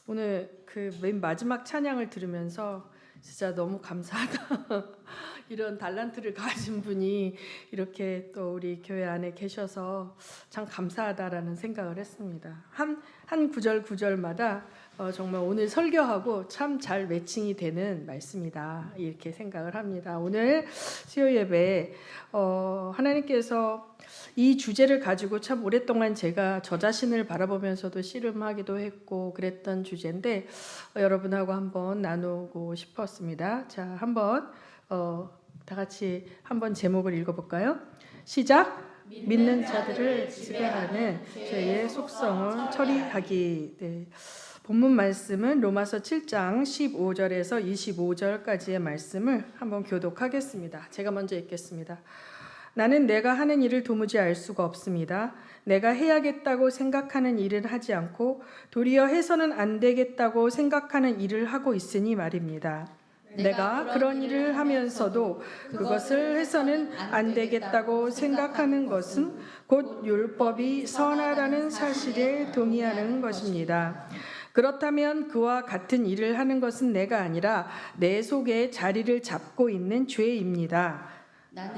오늘 그 맨 마지막 찬양을 들으면서 진짜 너무 감사하다. 이런 달란트를 가진 분이 이렇게 또 우리 교회 안에 계셔서 참 감사하다라는 생각을 했습니다. 한 구절마다 정말 오늘 설교하고 참 잘 매칭이 되는 말씀이다 이렇게 생각을 합니다. 오늘 수요 예배에 하나님께서 이 주제를 가지고 참 오랫동안 제가 저 자신을 바라보면서도 씨름하기도 했고 그랬던 주제인데 여러분하고 한번 나누고 싶었습니다. 자, 한번 다 같이 한번 제목을 읽어볼까요? 시작. 믿는 자들을 지배하는 죄의 속성을 처리하기. 네. 본문 말씀은 로마서 7장 15절에서 25절까지의 말씀을 한번 교독하겠습니다. 제가 먼저 읽겠습니다. 나는 내가 하는 일을 도무지 알 수가 없습니다. 내가 해야겠다고 생각하는 일을 하지 않고 도리어 해서는 안 되겠다고 생각하는 일을 하고 있으니 말입니다. 내가 그런 일을 하면서도 그것을 해서는 안 되겠다고 생각하는 것은 곧 율법이 선하다는 사실에 동의하는 것입니다. 그렇다면 그와 같은 일을 하는 것은 내가 아니라 내 속에 자리를 잡고 있는 죄입니다.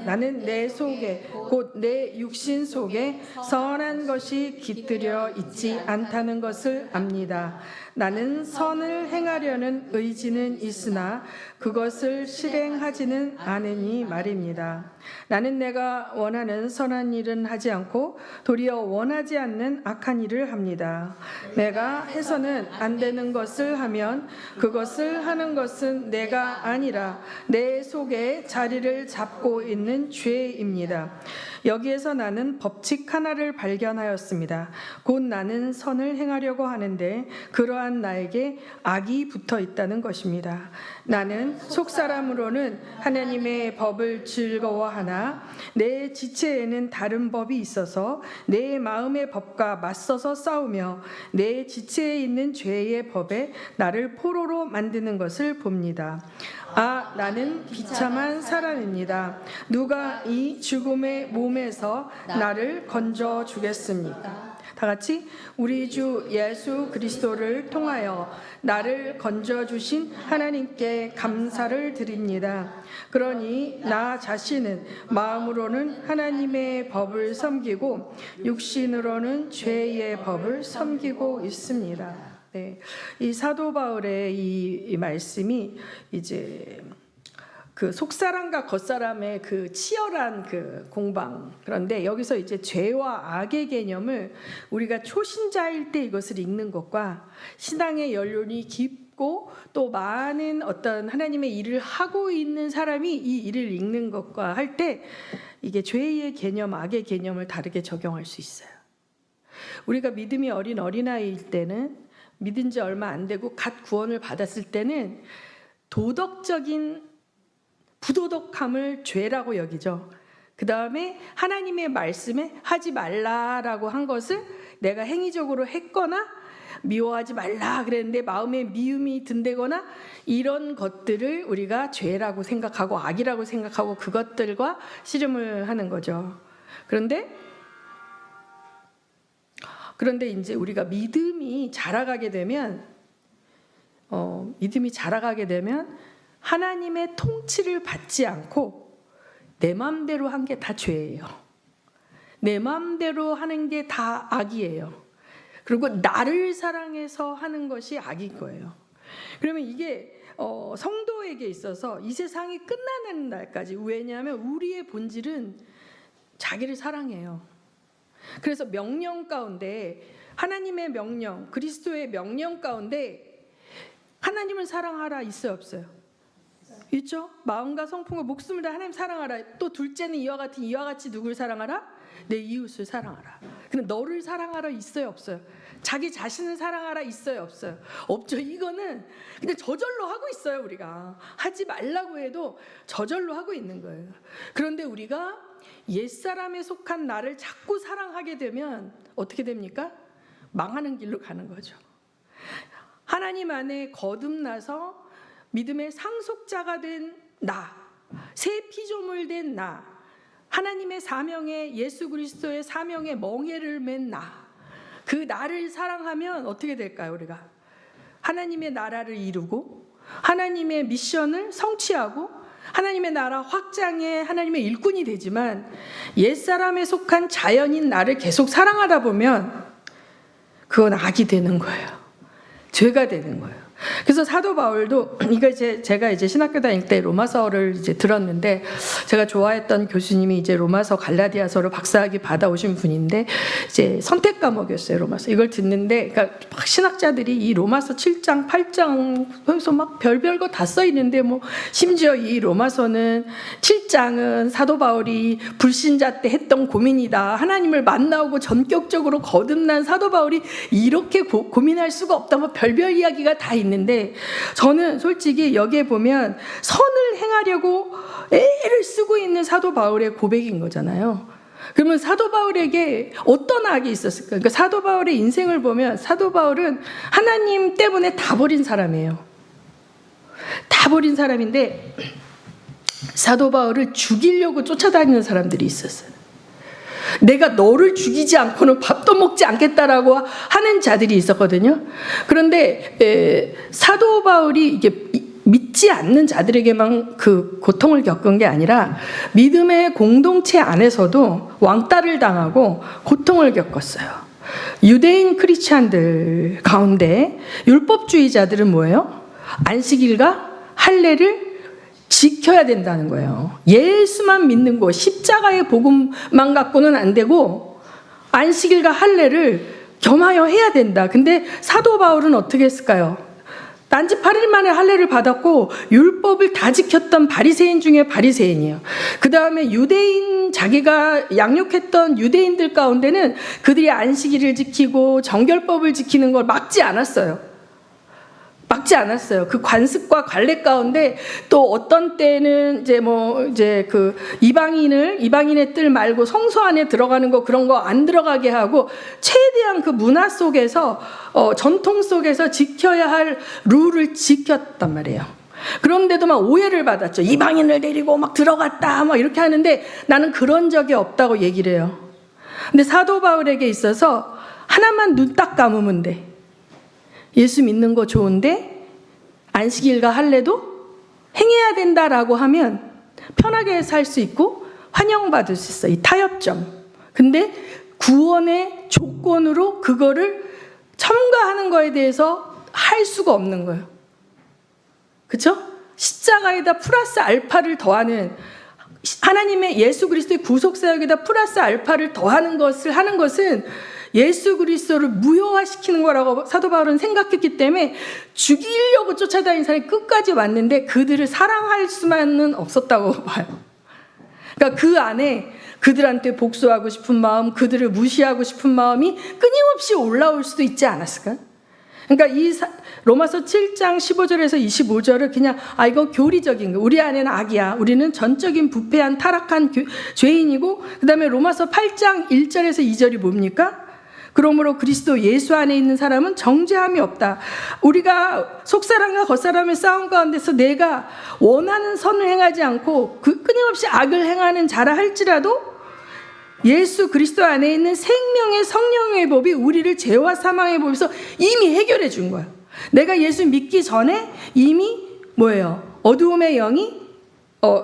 나는 내 속에 곧 내 육신 속에 선한 것이 깃들여 있지 않다는 것을 압니다. 나는 선을 행하려는 의지는 있으나 그것을 실행하지는 않으니 말입니다. 나는 내가 원하는 선한 일은 하지 않고 도리어 원하지 않는 악한 일을 합니다. 내가 해서는 안 되는 것을 하면 그것을 하는 것은 내가 아니라 내 속에 자리를 잡고 있는 죄입니다. 여기에서 나는 법칙 하나를 발견하였습니다. 곧 나는 선을 행하려고 하는데 그러한 나에게 악이 붙어 있다는 것입니다. 나는 속사람으로는 하나님의 법을 즐거워하나 내 지체에는 다른 법이 있어서 내 마음의 법과 맞서서 싸우며 내 지체에 있는 죄의 법에 나를 포로로 만드는 것을 봅니다. 나는 비참한 사람입니다. 누가 이 죽음의 몸에서 나를 건져 주겠습니까? 다 같이 우리 주 예수 그리스도를 통하여 나를 건져 주신 하나님께 감사를 드립니다. 그러니 나 자신은 마음으로는 하나님의 법을 섬기고 육신으로는 죄의 법을 섬기고 있습니다. 네, 이 사도 바울의 이 말씀이 이제 그 속사람과 겉사람의 그 치열한 그 공방, 그런데 여기서 이제 죄와 악의 개념을 우리가 초신자일 때 이것을 읽는 것과 신앙의 연륜이 깊고 또 많은 어떤 하나님의 일을 하고 있는 사람이 이 일을 읽는 것과 할 때 이게 죄의 개념, 악의 개념을 다르게 적용할 수 있어요. 우리가 믿음이 어린 어린아이일 때는, 믿은 지 얼마 안 되고 갓 구원을 받았을 때는 도덕적인 부도덕함을 죄라고 여기죠. 그 다음에 하나님의 말씀에 하지 말라라고 한 것을 내가 행위적으로 했거나 미워하지 말라 그랬는데 마음에 미움이 든다거나 이런 것들을 우리가 죄라고 생각하고 악이라고 생각하고 그것들과 씨름을 하는 거죠. 그런데 이제 우리가 믿음이 자라가게 되면 하나님의 통치를 받지 않고 내 마음대로 한 게 다 죄예요. 내 마음대로 하는 게 다 악이에요. 그리고 나를 사랑해서 하는 것이 악인 거예요. 그러면 이게 성도에게 있어서 이 세상이 끝나는 날까지, 왜냐하면 우리의 본질은 자기를 사랑해요. 그래서 명령 가운데, 하나님의 명령, 그리스도의 명령 가운데 하나님을 사랑하라 있어요, 없어요? 있죠? 마음과 성품과 목숨을 다 하나님 사랑하라. 또 둘째는 이와 같이 누굴 사랑하라? 내 이웃을 사랑하라. 근데 너를 사랑하라 있어요, 없어요? 자기 자신을 사랑하라 있어요, 없어요? 없죠. 이거는 그냥 저절로 하고 있어요. 우리가 하지 말라고 해도 저절로 하고 있는 거예요. 그런데 우리가 옛사람에 속한 나를 자꾸 사랑하게 되면 어떻게 됩니까? 망하는 길로 가는 거죠. 하나님 안에 거듭나서 믿음의 상속자가 된 나, 새 피조물 된 나, 하나님의 사명에, 예수 그리스도의 사명에 멍에를 맨 나, 그 나를 사랑하면 어떻게 될까요? 우리가 하나님의 나라를 이루고 하나님의 미션을 성취하고 하나님의 나라 확장에 하나님의 일꾼이 되지만 옛사람에 속한 자연인 나를 계속 사랑하다 보면 그건 악이 되는 거예요. 죄가 되는 거예요. 그래서 사도 바울도 이거 제가 신학교 다닐 때 로마서를 들었는데 제가 좋아했던 교수님이 로마서 갈라디아서로 박사학위 받아오신 분인데 선택 과목이었어요. 로마서 이걸 듣는데 그러니까 신학자들이 이 로마서 7장 8장 거기서 막 별별 거 다 써 있는데 뭐 심지어 이 로마서는 7장은 사도 바울이 불신자 때 했던 고민이다. 하나님을 만나고 전격적으로 거듭난 사도 바울이 이렇게 고민할 수가 없다. 뭐 별별 이야기가 다 있는데 저는 솔직히 여기에 보면 선을 행하려고 애를 쓰고 있는 사도 바울의 고백인 거잖아요. 그러면 사도 바울에게 어떤 악이 있었을까? 그러니까 사도 바울의 인생을 보면 사도 바울은 하나님 때문에 다 버린 사람이에요. 다 버린 사람인데 사도 바울을 죽이려고 쫓아다니는 사람들이 있었어요. 내가 너를 죽이지 않고는 밥도 먹지 않겠다라고 하는 자들이 있었거든요. 그런데 사도 바울이 이게 믿지 않는 자들에게만 그 고통을 겪은 게 아니라 믿음의 공동체 안에서도 왕따를 당하고 고통을 겪었어요. 유대인 크리스찬들 가운데 율법주의자들은 뭐예요? 안식일과 할례를 지켜야 된다는 거예요. 예수만 믿는 거, 십자가의 복음만 갖고는 안 되고 안식일과 할례를 겸하여 해야 된다. 근데 사도 바울은 어떻게 했을까요? 단지 8일 만에 할례를 받았고 율법을 다 지켰던 바리새인 중에 바리새인이에요. 그 다음에 유대인, 자기가 양육했던 유대인들 가운데는 그들이 안식일을 지키고 정결법을 지키는 걸 막지 않았어요. 그 관습과 관례 가운데 또 어떤 때는 그 이방인의 뜰 말고 성소 안에 들어가는 거 그런 거 안 들어가게 하고 최대한 그 문화 속에서 전통 속에서 지켜야 할 룰을 지켰단 말이에요. 그런데도 막 오해를 받았죠. 이방인을 데리고 막 들어갔다 막 이렇게 하는데 나는 그런 적이 없다고 얘기를 해요. 근데 사도 바울에게 있어서 하나만 눈 딱 감으면 돼. 예수 믿는 거 좋은데 안식일과 할례도 행해야 된다라고 하면 편하게 살 수 있고 환영받을 수 있어. 이 타협점. 근데 구원의 조건으로 그거를 첨가하는 거에 대해서 할 수가 없는 거예요. 그렇죠? 십자가에다 플러스 알파를 더하는 하나님의 예수 그리스도의 구속사역에다 플러스 알파를 더하는 것을 하는 것은 예수 그리스도를 무효화시키는 거라고 사도 바울은 생각했기 때문에 죽이려고 쫓아다니는 사람이 끝까지 왔는데 그들을 사랑할 수만은 없었다고 봐요. 그러니까 그 안에 그들한테 복수하고 싶은 마음, 그들을 무시하고 싶은 마음이 끊임없이 올라올 수도 있지 않았을까? 그러니까 이 로마서 7장 15절에서 25절을 그냥 이건 교리적인 거. 우리 안에는 악이야. 우리는 전적인 부패한 타락한 죄인이고 그 다음에 로마서 8장 1절에서 2절이 뭡니까? 그러므로 그리스도 예수 안에 있는 사람은 정죄함이 없다. 우리가 속사람과 겉사람의 싸움 가운데서 내가 원하는 선을 행하지 않고 끊임없이 악을 행하는 자라 할지라도 예수 그리스도 안에 있는 생명의 성령의 법이 우리를 죄와 사망의 법에서 이미 해결해 준 거야. 내가 예수 믿기 전에 이미 뭐예요? 어두움의 영이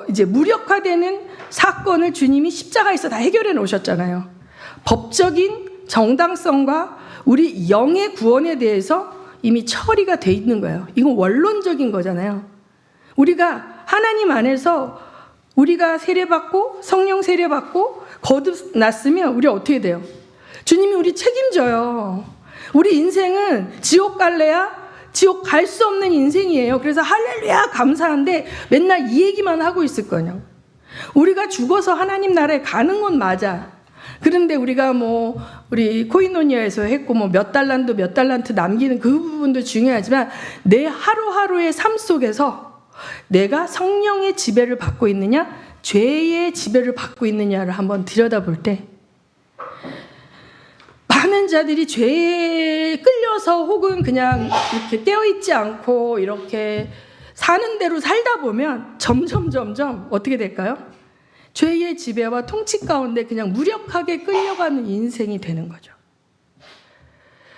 이제 무력화되는 사건을 주님이 십자가에서 다 해결해 놓으셨잖아요. 법적인 정당성과 우리 영의 구원에 대해서 이미 처리가 돼 있는 거예요. 이건 원론적인 거잖아요. 우리가 하나님 안에서 우리가 세례받고 성령 세례받고 거듭났으면 우리 어떻게 돼요? 주님이 우리 책임져요. 우리 인생은 지옥 갈래야 지옥 갈 수 없는 인생이에요. 그래서 할렐루야 감사한데 맨날 이 얘기만 하고 있을 거냐. 우리가 죽어서 하나님 나라에 가는 건 맞아. 그런데 우리가 우리 코이노니아에서 했고 몇 달란트 남기는 그 부분도 중요하지만 내 하루하루의 삶 속에서 내가 성령의 지배를 받고 있느냐 죄의 지배를 받고 있느냐를 한번 들여다볼 때 많은 자들이 죄에 끌려서 혹은 그냥 이렇게 깨어있지 않고 이렇게 사는 대로 살다 보면 점점 어떻게 될까요? 죄의 지배와 통치 가운데 그냥 무력하게 끌려가는 인생이 되는 거죠.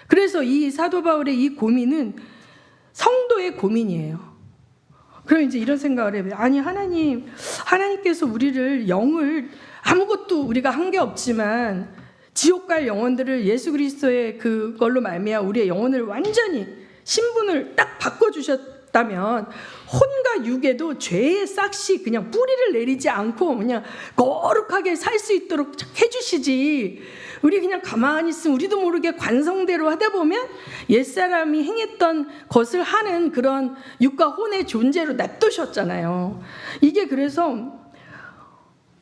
그래서 이 사도 바울의 이 고민은 성도의 고민이에요. 그럼 이제 이런 생각을 해요. 아니, 하나님께서 우리를 영을 아무것도 우리가 한 게 없지만 지옥 갈 영혼들을 예수 그리스도의 그걸로 말미암아 우리의 영혼을 완전히 신분을 딱 바꿔주셨다면 혼과 육에도 죄의 싹시 그냥 뿌리를 내리지 않고 그냥 거룩하게 살 수 있도록 해주시지. 우리 그냥 가만히 있으면 우리도 모르게 관성대로 하다 보면 옛사람이 행했던 것을 하는 그런 육과 혼의 존재로 냅두셨잖아요. 이게 그래서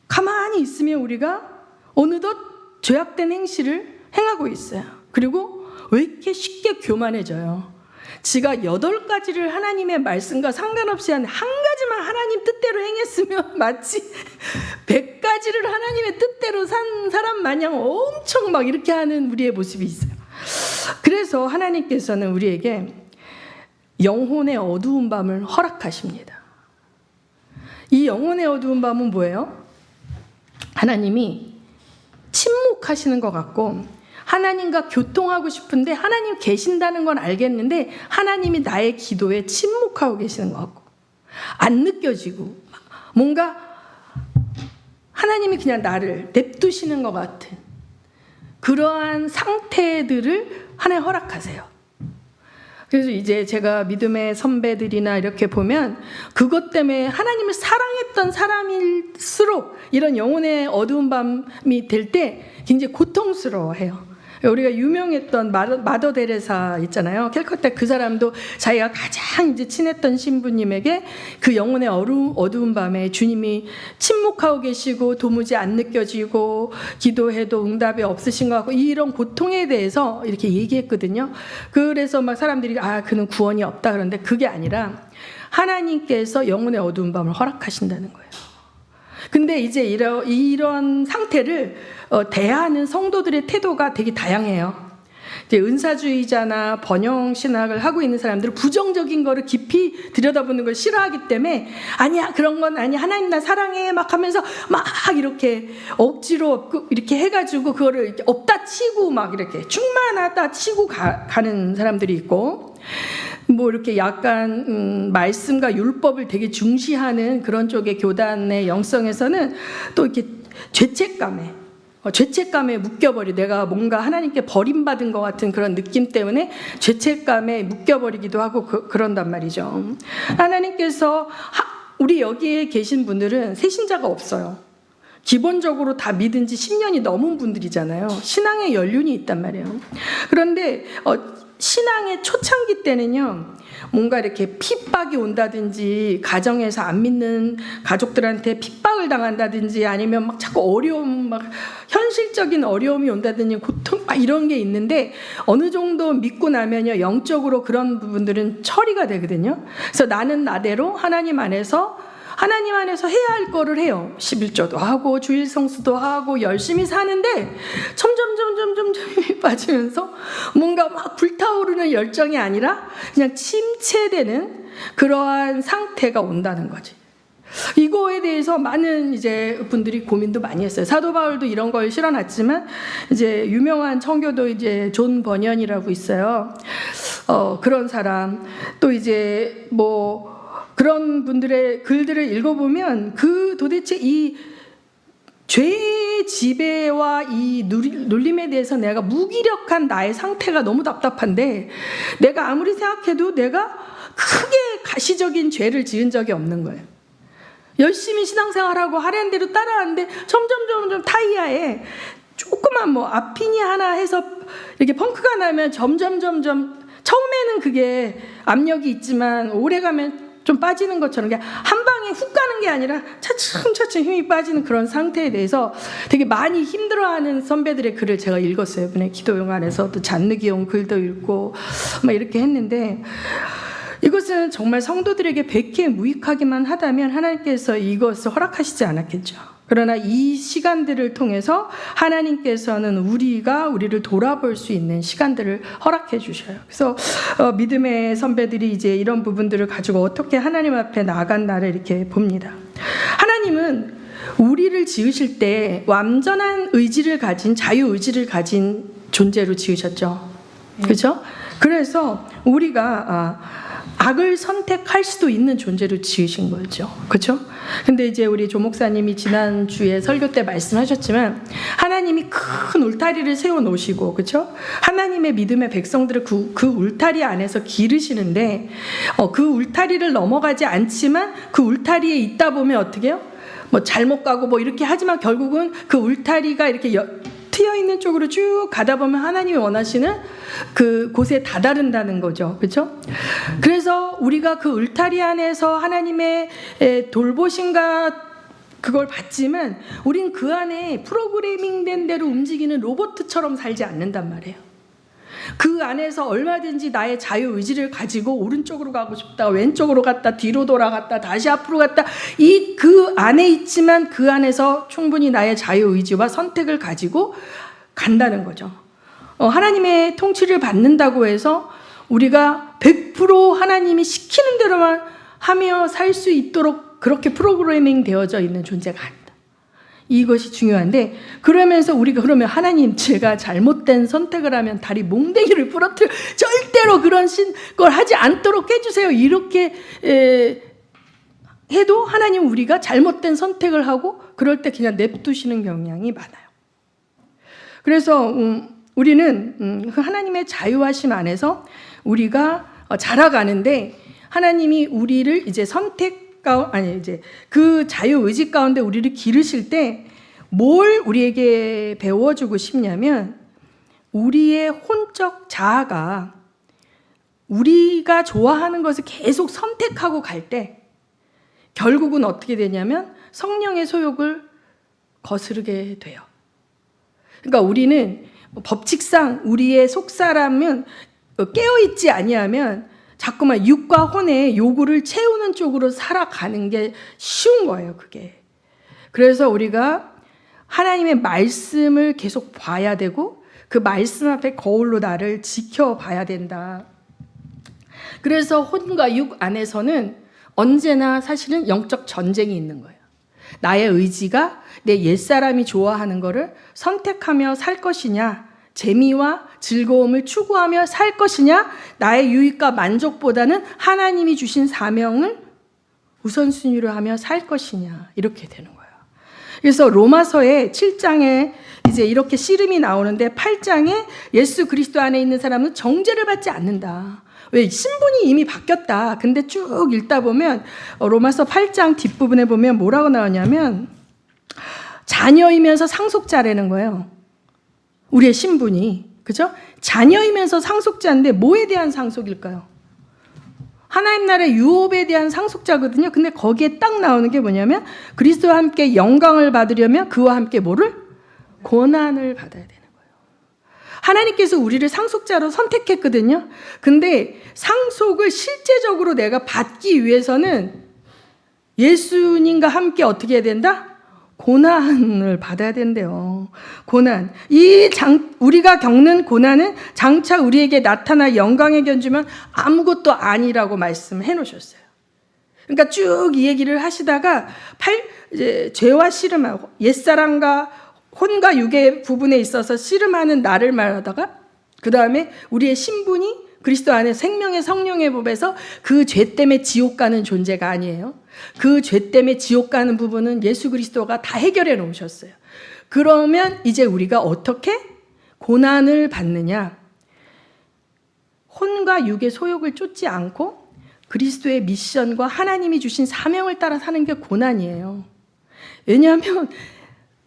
가만히 있으면 우리가 어느덧 죄악된 행실을 행하고 있어요. 그리고 왜 이렇게 쉽게 교만해져요? 지가 8가지를 하나님의 말씀과 상관없이 한 가지만 하나님 뜻대로 행했으면 마치 100가지를 하나님의 뜻대로 산 사람 마냥 엄청 막 이렇게 하는 우리의 모습이 있어요. 그래서 하나님께서는 우리에게 영혼의 어두운 밤을 허락하십니다. 이 영혼의 어두운 밤은 뭐예요? 하나님이 침묵하시는 것 같고 하나님과 교통하고 싶은데 하나님 계신다는 건 알겠는데 하나님이 나의 기도에 침묵하고 계시는 것 같고 안 느껴지고 뭔가 하나님이 그냥 나를 냅두시는 것 같은 그러한 상태들을 하나님 허락하세요. 그래서 이제 제가 믿음의 선배들이나 이렇게 보면 그것 때문에 하나님을 사랑했던 사람일수록 이런 영혼의 어두운 밤이 될 때 굉장히 고통스러워해요. 우리가 유명했던 마더 데레사 있잖아요. 캘커타 그 사람도 자기가 가장 이제 친했던 신부님에게 그 영혼의 어두운 밤에 주님이 침묵하고 계시고 도무지 안 느껴지고 기도해도 응답이 없으신 것 같고 이런 고통에 대해서 이렇게 얘기했거든요. 그래서 막 사람들이 그는 구원이 없다 그러는데 그게 아니라 하나님께서 영혼의 어두운 밤을 허락하신다는 거예요. 근데 이제 이런 상태를 대하는 성도들의 태도가 되게 다양해요. 이제 은사주의자나 번영신학을 하고 있는 사람들은 부정적인 거를 깊이 들여다보는 걸 싫어하기 때문에 아니야 그런 건 아니야 하나님 나 사랑해 막 하면서 막 이렇게 억지로 이렇게 해가지고 그거를 이렇게 없다 치고 막 이렇게 충만하다 치고 가는 사람들이 있고 뭐 이렇게 약간 말씀과 율법을 되게 중시하는 그런 쪽의 교단의 영성에서는 또 이렇게 죄책감에 묶여버려 내가 뭔가 하나님께 버림받은 것 같은 그런 느낌 때문에 죄책감에 묶여버리기도 하고 그런단 말이죠. 하나님께서 우리 여기에 계신 분들은 새신자가 없어요. 기본적으로 다 믿은 지 10년이 넘은 분들이잖아요. 신앙의 연륜이 있단 말이에요. 그런데 신앙의 초창기 때는요, 뭔가 이렇게 핍박이 온다든지, 가정에서 안 믿는 가족들한테 핍박을 당한다든지, 아니면 막 자꾸 어려움, 막 현실적인 어려움이 온다든지, 고통, 막 이런 게 있는데, 어느 정도 믿고 나면요, 영적으로 그런 부분들은 처리가 되거든요. 그래서 나는 나대로 하나님 안에서 해야 할 거를 해요. 11조도 하고 주일 성수도 하고 열심히 사는데 점점 힘이 빠지면서 뭔가 막 불타오르는 열정이 아니라 그냥 침체되는 그러한 상태가 온다는 거지. 이거에 대해서 많은 이제 분들이 고민도 많이 했어요. 사도 바울도 이런 걸 실어놨지만 이제 유명한 청교도 이제 존 버년이라고 있어요. 그런 사람 또 이제 뭐 그런 분들의 글들을 읽어보면 도대체 이 죄의 지배와 이 눌림에 대해서 내가 무기력한 나의 상태가 너무 답답한데 내가 아무리 생각해도 내가 크게 가시적인 죄를 지은 적이 없는 거예요. 열심히 신앙생활하고 하라는 대로 따라하는데 점점 타이야에 조그만 뭐 아피니 하나 해서 이렇게 펑크가 나면 점점 처음에는 그게 압력이 있지만 오래가면 좀 빠지는 것처럼 그냥 한 방에 훅 가는 게 아니라 차츰 힘이 빠지는 그런 상태에 대해서 되게 많이 힘들어하는 선배들의 글을 제가 읽었어요. 이번에 기도용 안에서 또 잔느기용 글도 읽고 막 이렇게 했는데 이것은 정말 성도들에게 백해 무익하기만 하다면 하나님께서 이것을 허락하시지 않았겠죠. 그러나 이 시간들을 통해서 하나님께서는 우리를 돌아볼 수 있는 시간들을 허락해 주셔요. 그래서 믿음의 선배들이 이제 이런 부분들을 가지고 어떻게 하나님 앞에 나아간다를 이렇게 봅니다. 하나님은 우리를 지으실 때 완전한 자유의지를 가진 존재로 지으셨죠. 그렇죠? 그래서 우리가 악을 선택할 수도 있는 존재로 지으신 거죠. 그렇죠? 근데 이제 우리 조 목사님이 지난주에 설교 때 말씀하셨지만 하나님이 큰 울타리를 세워 놓으시고, 그렇죠? 하나님의 믿음의 백성들을 그 울타리 안에서 기르시는데 그 울타리를 넘어가지 않지만 그 울타리에 있다 보면 어떻게 해요? 뭐 잘못 가고 뭐 이렇게 하지만 결국은 그 울타리가 이렇게 트여 있는 쪽으로 쭉 가다 보면 하나님이 원하시는 그 곳에 다다른다는 거죠. 그렇죠? 그래서 우리가 그 울타리 안에서 하나님의 돌보심과 그걸 받지만 우린 그 안에 프로그래밍된 대로 움직이는 로봇처럼 살지 않는단 말이에요. 그 안에서 얼마든지 나의 자유의지를 가지고 오른쪽으로 가고 싶다, 왼쪽으로 갔다, 뒤로 돌아갔다, 다시 앞으로 갔다, 그 안에 있지만 그 안에서 충분히 나의 자유의지와 선택을 가지고 간다는 거죠. 하나님의 통치를 받는다고 해서 우리가 100% 하나님이 시키는 대로만 하며 살 수 있도록 그렇게 프로그래밍 되어져 있는 존재가 아니다. 이것이 중요한데, 그러면서 우리가 그러면 하나님, 제가 잘못된 선택을 하면 다리 몽댕이를 부러뜨려 절대로 그런 걸 하지 않도록 해주세요. 이렇게 해도 하나님 우리가 잘못된 선택을 하고 그럴 때 그냥 냅두시는 경향이 많아요. 그래서 우리는 하나님의 자유하심 안에서 우리가 자라가는데 하나님이 우리를 이제 그 자유의지 가운데 우리를 기르실 때 뭘 우리에게 배워주고 싶냐면, 우리의 혼적 자아가 우리가 좋아하는 것을 계속 선택하고 갈 때 결국은 어떻게 되냐면 성령의 소욕을 거스르게 돼요. 그러니까 우리는 법칙상 우리의 속사람은 깨어있지 아니하면 자꾸만 육과 혼의 요구를 채우는 쪽으로 살아가는 게 쉬운 거예요, 그게. 그래서 우리가 하나님의 말씀을 계속 봐야 되고 그 말씀 앞에 거울로 나를 지켜봐야 된다. 그래서 혼과 육 안에서는 언제나 사실은 영적 전쟁이 있는 거예요. 나의 의지가 내 옛사람이 좋아하는 거를 선택하며 살 것이냐, 재미와 즐거움을 추구하며 살 것이냐, 나의 유익과 만족보다는 하나님이 주신 사명을 우선순위로 하며 살 것이냐, 이렇게 되는 거예요. 그래서 로마서의 7장에 이제 이렇게 씨름이 나오는데 8장에 예수 그리스도 안에 있는 사람은 정죄를 받지 않는다. 왜? 신분이 이미 바뀌었다. 근데 쭉 읽다 보면 로마서 8장 뒷부분에 보면 뭐라고 나오냐면 자녀이면서 상속자라는 거예요. 우리의 신분이. 그죠? 자녀이면서 상속자인데 뭐에 대한 상속일까요? 하나님 나라의 유업에 대한 상속자거든요. 근데 거기에 딱 나오는 게 뭐냐면 그리스도와 함께 영광을 받으려면 그와 함께 뭐를? 고난을 받아야 되는 거예요. 하나님께서 우리를 상속자로 선택했거든요. 근데 상속을 실제적으로 내가 받기 위해서는 예수님과 함께 어떻게 해야 된다? 고난을 받아야 된대요. 고난. 우리가 겪는 고난은 장차 우리에게 나타날 영광에 견주면 아무것도 아니라고 말씀해 놓으셨어요. 그러니까 쭉 이 얘기를 하시다가 이제 죄와 씨름하고 옛사람과 혼과 육의 부분에 있어서 씨름하는 나를 말하다가 그 다음에 우리의 신분이 그리스도 안에 생명의 성령의 법에서 그 죄 때문에 지옥 가는 존재가 아니에요. 그 죄 때문에 지옥 가는 부분은 예수 그리스도가 다 해결해 놓으셨어요. 그러면 이제 우리가 어떻게 고난을 받느냐? 혼과 육의 소욕을 쫓지 않고 그리스도의 미션과 하나님이 주신 사명을 따라 사는 게 고난이에요. 왜냐하면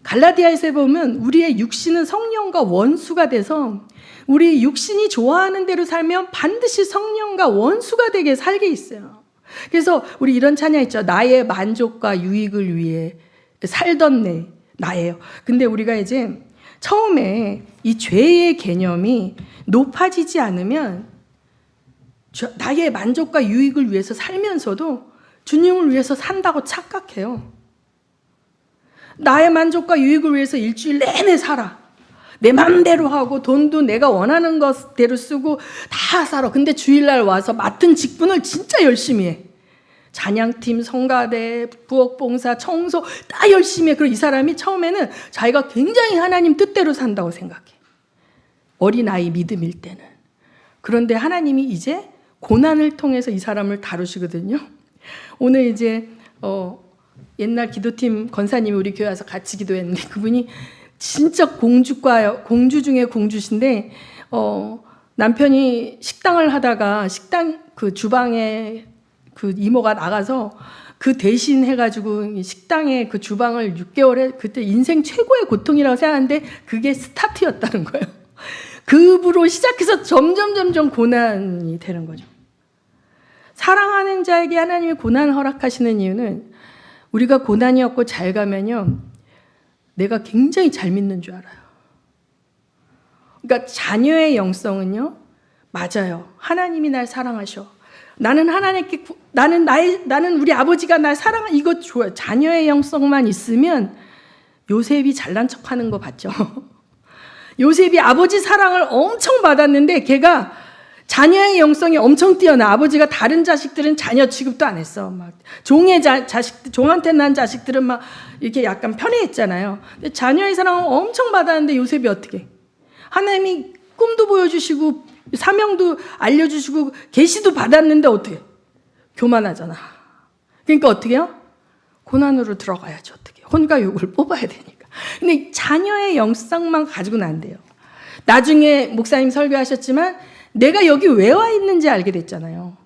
갈라디아에서 보면 우리의 육신은 성령과 원수가 돼서 우리 육신이 좋아하는 대로 살면 반드시 성령과 원수가 되게 살게 있어요. 그래서 우리 이런 찬양 있죠. 나의 만족과 유익을 위해 살던 나예요. 근데 우리가 이제 처음에 이 죄의 개념이 높아지지 않으면 나의 만족과 유익을 위해서 살면서도 주님을 위해서 산다고 착각해요. 나의 만족과 유익을 위해서 일주일 내내 살아. 내 맘대로 하고 돈도 내가 원하는 것대로 쓰고 다 살아. 근데 주일날 와서 맡은 직분을 진짜 열심히 해. 찬양팀, 성가대, 부엌봉사, 청소 다 열심히 해. 그리고 이 사람이 처음에는 자기가 굉장히 하나님 뜻대로 산다고 생각해. 어린아이 믿음일 때는. 그런데 하나님이 이제 고난을 통해서 이 사람을 다루시거든요. 오늘 이제 옛날 기도팀 권사님이 우리 교회 와서 같이 기도했는데 그분이 진짜 공주 중에 공주신데 남편이 식당을 하다가 식당 그 주방에 그 이모가 나가서 그 대신 해가지고 식당에 그 주방을 6개월 그때 인생 최고의 고통이라고 생각하는데 그게 스타트였다는 거예요. 그부로 시작해서 점점 고난이 되는 거죠. 사랑하는 자에게 하나님이 고난을 허락하시는 이유는 우리가 고난이 없고 잘 가면요, 내가 굉장히 잘 믿는 줄 알아요. 그러니까 자녀의 영성은요, 맞아요. 하나님이 날 사랑하셔. 나는 하나님께 나는 우리 아버지가 날 사랑하 이거 좋아요. 자녀의 영성만 있으면 요셉이 잘난 척하는 거 봤죠. 요셉이 아버지 사랑을 엄청 받았는데 걔가 자녀의 영성이 엄청 뛰어나. 아버지가 다른 자식들은 자녀 취급도 안 했어. 막 종한테 난 자식들은 막 이렇게 약간 편애했잖아요. 근데 자녀의 사랑을 엄청 받았는데 요셉이 어떻게? 하나님이 꿈도 보여주시고 사명도 알려주시고 계시도 받았는데 어떻게? 교만하잖아. 그러니까 어떻게 해요? 고난으로 들어가야지 어떻게. 혼과 육을 뽑아야 되니까. 근데 자녀의 영성만 가지고는 안 돼요. 나중에 목사님 설교하셨지만 내가 여기 왜 와 있는지 알게 됐잖아요.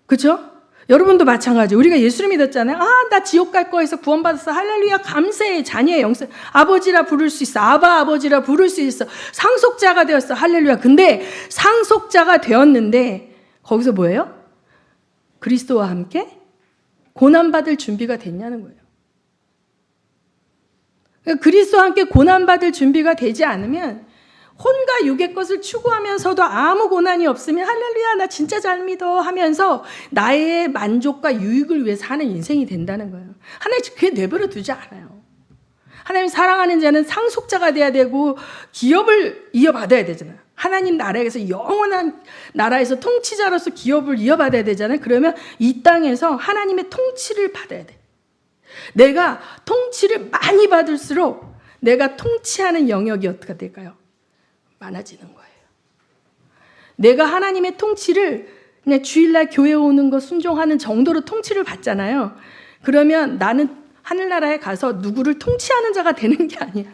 그렇죠? 여러분도 마찬가지. 우리가 예수를 믿었잖아요. 나 지옥 갈 거에서 구원받았어. 할렐루야 감사해. 자녀의 영성. 아버지라 부를 수 있어. 아버지라 부를 수 있어. 상속자가 되었어. 할렐루야. 근데 상속자가 되었는데 거기서 뭐예요? 그리스도와 함께 고난받을 준비가 됐냐는 거예요. 그러니까 그리스도와 함께 고난받을 준비가 되지 않으면 혼과 육의 것을 추구하면서도 아무 고난이 없으면 할렐루야 나 진짜 잘 믿어 하면서 나의 만족과 유익을 위해서 사는 인생이 된다는 거예요. 하나님 그게 내버려 두지 않아요. 하나님 사랑하는 자는 상속자가 돼야 되고 기업을 이어받아야 되잖아요. 하나님 나라에서 영원한 나라에서 통치자로서 기업을 이어받아야 되잖아요. 그러면 이 땅에서 하나님의 통치를 받아야 돼. 내가 통치를 많이 받을수록 내가 통치하는 영역이 어떻게 될까요? 많아지는 거예요. 내가 하나님의 통치를 그냥 주일날 교회 오는 거 순종하는 정도로 통치를 받잖아요. 그러면 나는 하늘나라에 가서 누구를 통치하는 자가 되는 게 아니야.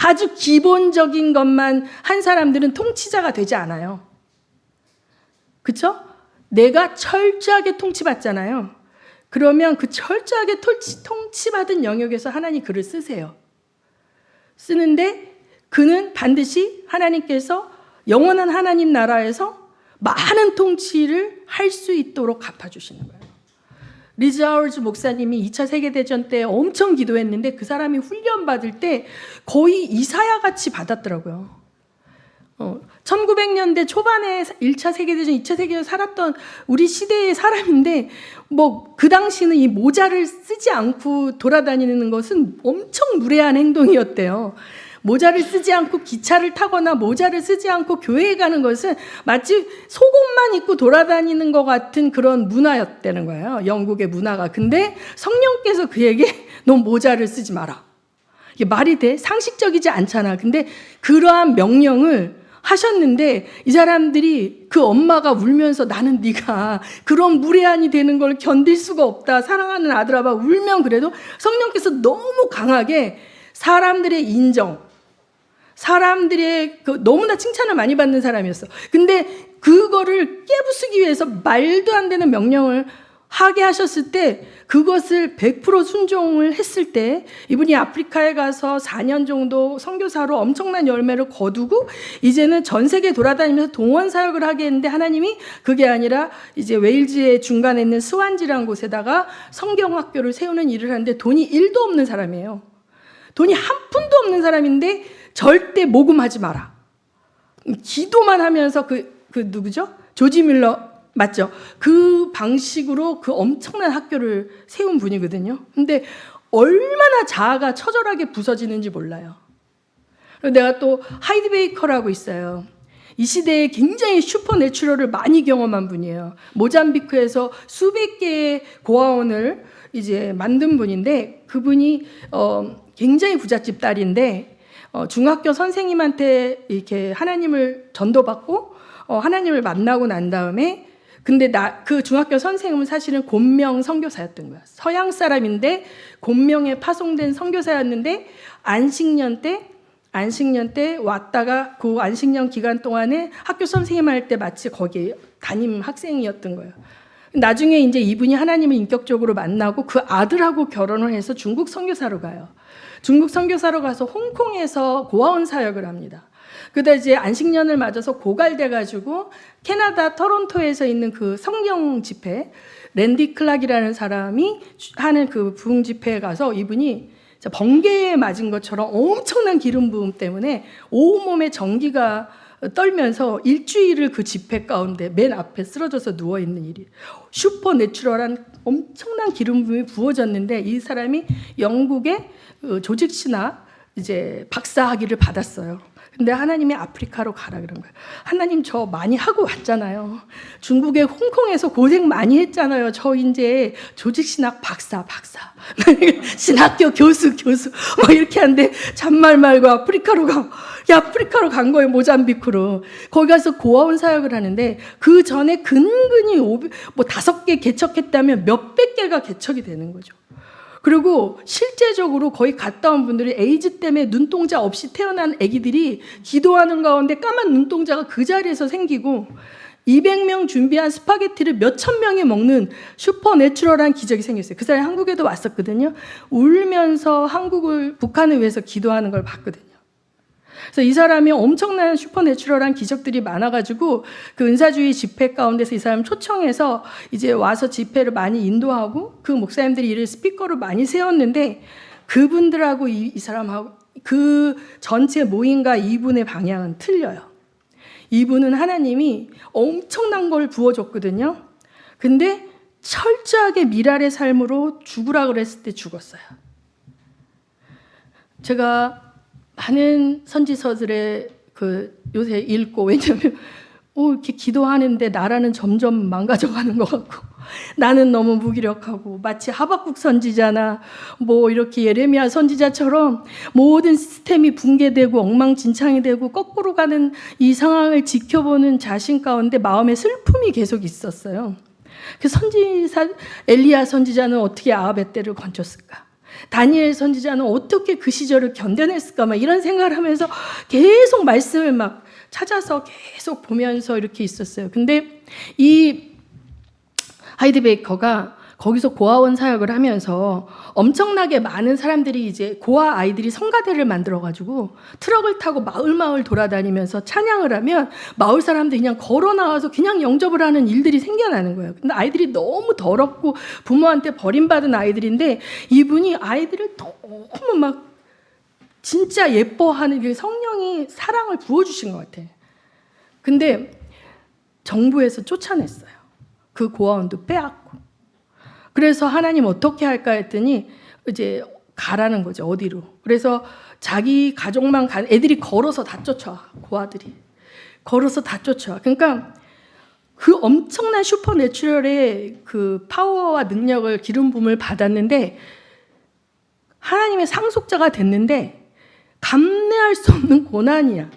아주 기본적인 것만 한 사람들은 통치자가 되지 않아요. 그렇죠? 내가 철저하게 통치받잖아요. 그러면 그 철저하게 통치받은 영역에서 하나님 글을 쓰세요. 쓰는데 그는 반드시 하나님께서 영원한 하나님 나라에서 많은 통치를 할 수 있도록 갚아주시는 거예요. 리즈 하워즈 목사님이 2차 세계대전 때 엄청 기도했는데 그 사람이 훈련받을 때 거의 이사야 같이 받았더라고요. 1900년대 초반에 1차 세계대전, 2차 세계대전 살았던 우리 시대의 사람인데 뭐 그 당시는 이 모자를 쓰지 않고 돌아다니는 것은 엄청 무례한 행동이었대요. 모자를 쓰지 않고 기차를 타거나 모자를 쓰지 않고 교회에 가는 것은 마치 속옷만 입고 돌아다니는 것 같은 그런 문화였다는 거예요. 영국의 문화가. 근데 성령께서 그에게 너 모자를 쓰지 마라. 이게 말이 돼? 상식적이지 않잖아. 근데 그러한 명령을 하셨는데 이 사람들이 그 엄마가 울면서 나는 네가 그런 무례한이 되는 걸 견딜 수가 없다. 사랑하는 아들아 봐 울면 그래도 성령께서 너무 강하게 사람들의 인정, 사람들의 너무나 칭찬을 많이 받는 사람이었어. 근데 그거를 깨부수기 위해서 말도 안 되는 명령을 하게 하셨을 때 그것을 100% 순종을 했을 때 이분이 아프리카에 가서 4년 정도 선교사로 엄청난 열매를 거두고 이제는 전 세계 돌아다니면서 동원 사역을 하게 했는데 하나님이 그게 아니라 이제 웨일즈의 중간에 있는 스완지라는 곳에다가 성경학교를 세우는 일을 하는데 돈이 1도 없는 사람이에요. 돈이 한 푼도 없는 사람인데 절대 모금하지 마라. 기도만 하면서 누구죠? 조지 밀러 맞죠? 그 방식으로 그 엄청난 학교를 세운 분이거든요. 근데 얼마나 자아가 처절하게 부서지는지 몰라요. 내가 또 하이드 베이커라고 있어요. 이 시대에 굉장히 슈퍼내추럴을 많이 경험한 분이에요. 모잠비크에서 수백 개의 고아원을 이제 만든 분인데 그분이 굉장히 부잣집 딸인데 중학교 선생님한테 이렇게 하나님을 전도받고 하나님을 만나고 난 다음에 근데 그 중학교 선생님은 사실은 곤명 선교사였던 거야. 서양 사람인데 곤명에 파송된 선교사였는데 안식년 때 왔다가 그 안식년 기간 동안에 학교 선생님 할 때 마치 거기 담임 학생이었던 거예요. 나중에 이제 이분이 하나님을 인격적으로 만나고 그 아들하고 결혼을 해서 중국 선교사로 가요. 중국 선교사로 가서 홍콩에서 고아원 사역을 합니다. 그러다 이제 안식년을 맞아서 고갈돼가지고 캐나다 토론토에서 있는 그 성경 집회, 랜디 클락이라는 사람이 하는 그 부흥 집회에 가서 이분이 번개에 맞은 것처럼 엄청난 기름 부음 때문에 온몸에 전기가 떨면서 일주일을 그 집회 가운데 맨 앞에 쓰러져서 누워있는 일이 슈퍼내추럴한 엄청난 기름 부음이 부어졌는데 이 사람이 영국의 조직신학 이제 박사학위를 받았어요. 근데 하나님이 아프리카로 가라 그런 거예요. 하나님 저 많이 하고 왔잖아요. 중국의 홍콩에서 고생 많이 했잖아요. 저 이제 조직신학 박사 신학교 교수 막 이렇게 하는데 잔말 말고 아프리카로 간 거예요. 모잠비크로. 거기 가서 고아원 사역을 하는데 그 전에 근근히 5개 개척했다면 몇백 개가 개척이 되는 거죠. 그리고 실제적으로 거의 갔다 온 분들이 에이즈 때문에 눈동자 없이 태어난 아기들이 기도하는 가운데 까만 눈동자가 그 자리에서 생기고 200명 준비한 스파게티를 몇천 명이 먹는 슈퍼내추럴한 기적이 생겼어요. 그 사람이 한국에도 왔었거든요. 울면서 북한을 위해서 기도하는 걸 봤거든요. 그래서 이 사람이 엄청난 슈퍼내추럴한 기적들이 많아가지고 그 은사주의 집회 가운데서 이 사람 초청해서 이제 와서 집회를 많이 인도하고 그 목사님들이 이를 스피커로 많이 세웠는데 그분들하고 이 사람하고 그 전체 모임과 이분의 방향은 틀려요. 이분은 하나님이 엄청난 걸 부어줬거든요. 근데 철저하게 미랄의 삶으로 죽으라 그랬을 때 죽었어요. 제가 많은 선지서들의 요새 읽고 왜냐면 이렇게 기도하는데 나라는 점점 망가져가는 것 같고 나는 너무 무기력하고 마치 하박국 선지자나 이렇게 예레미야 선지자처럼 모든 시스템이 붕괴되고 엉망진창이 되고 거꾸로 가는 이 상황을 지켜보는 자신 가운데 마음의 슬픔이 계속 있었어요. 그 선지사 엘리야 선지자는 어떻게 아합의 때를 건졌을까? 다니엘 선지자는 어떻게 그 시절을 견뎌냈을까? 막 이런 생각을 하면서 계속 말씀을 막 찾아서 계속 보면서 이렇게 있었어요. 근데 이 하이디 베이커가 거기서 고아원 사역을 하면서 엄청나게 많은 사람들이 이제 고아 아이들이 성가대를 만들어가지고 트럭을 타고 마을 돌아다니면서 찬양을 하면 마을 사람들이 그냥 걸어 나와서 그냥 영접을 하는 일들이 생겨나는 거예요. 근데 아이들이 너무 더럽고 부모한테 버림받은 아이들인데 이분이 아이들을 너무 막 진짜 예뻐하는 성령이 사랑을 부어주신 것 같아요. 근데 정부에서 쫓아냈어요. 그 고아원도 빼앗고. 그래서 하나님 어떻게 할까 했더니 이제 가라는 거죠. 어디로. 그래서 자기 가족만 애들이 걸어서 다 쫓아와. 고아들이. 걸어서 다 쫓아와. 그러니까 그 엄청난 슈퍼내추럴의 그 파워와 능력을 기름 부음을 받았는데 하나님의 상속자가 됐는데 감내할 수 없는 고난이야.